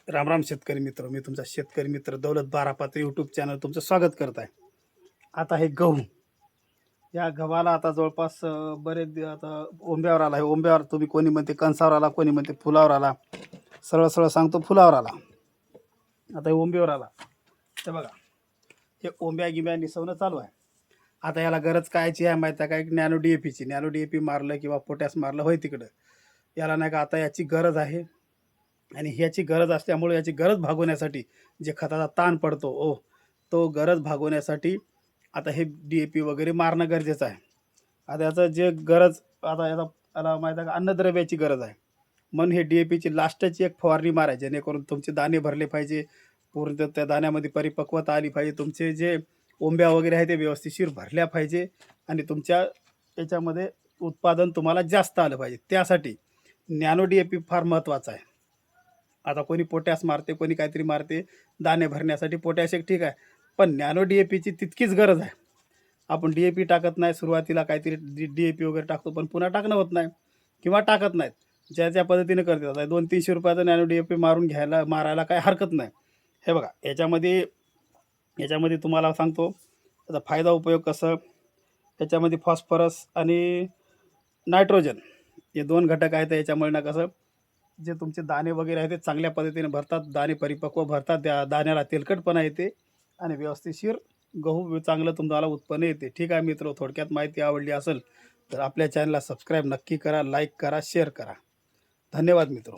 राम राम शेतकरी मित्र, मी तुमचा शेतकरी मित्र दौलत बारापात्री यूट्यूब चॅनल तुमचं स्वागत करत आहे. आता हे गहू, या गव्हाला आता जवळपास बरेच आता ओंब्यावर आला आहे. ओंब्यावर तुम्ही कोणी म्हणते कणसावर आला, कोणी म्हणते फुलावर आला. सरळ सरळ सांगतो फुलावर आला. आता हे ओंब्यावर आला तर बघा, हे ओंब्या गिंब्या निसवणं चालू आहे. आता याला गरज कायची आहे माहिती आहे का? एक नॅनो DAPची. नॅनो DAP मारलं किंवा पोटॅश मारलं होय तिकडं, याला नाही का आता याची गरज आहे. आणि ह्याची गरज असल्यामुळे याची गरज भागवण्यासाठी जे खताचा ताण पडतो तो गरज भागवण्यासाठी आता हे DAP वगैरे मारणं गरजेचं आहे. आता याचं जे गरज, आता याला माहीत आहे का, अन्नद्रव्याची गरज आहे. म्हणून हे DAPची लास्टची एक फवारणी मारायची, जेणेकरून तुमचे दाणे भरले पाहिजे, पूर्ण त्या दाण्यामध्ये परिपक्वता आली पाहिजे, तुमचे जे ओंब्या वगैरे आहे ते व्यवस्थितशीर भरल्या पाहिजे आणि तुमच्या याच्यामध्ये उत्पादन तुम्हाला जास्त आलं पाहिजे. त्यासाठी नॅनो DAP फार महत्त्वाचा आहे. आता कोणी पोटॅश मारते, कोणी काहीतरी मारते दाणे भरण्यासाठी. पोटॅश एक ठीक आहे, पण नॅनो DAPची तितकीच गरज आहे. आपण DAP टाकत नाही, सुरुवातीला काहीतरी DAP वगैरे टाकतो, पण पुन्हा टाकणं होत नाही किंवा टाकत नाहीत. ज्या पद्धतीने करतात, आता 200-300 रुपयाचा नॅनो DAP मारायला काही हरकत नाही. हे बघा, याच्यामध्ये तुम्हाला सांगतो त्याचा फायदा उपयोग कसं. याच्यामध्ये फॉस्फरस आणि नायट्रोजन हे 2 घटक आहेत. याच्यामुळे ना कसं, जे तुमचे दाणे वगैरे आहेत ते चांगल्या पद्धतीने भरतात, दाणे परिपक्व भरतात, त्या दाण्याला तेलकटपणा येते आणि व्यवस्थितशीर गहू चांगलं तुम्हाला उत्पन्न येते. ठीक आहे मित्र, थोडक्यात माहिती आवडली असेल तर आपल्या चॅनलला सबस्क्राईब नक्की करा, लाईक करा, शेअर करा. धन्यवाद मित्र.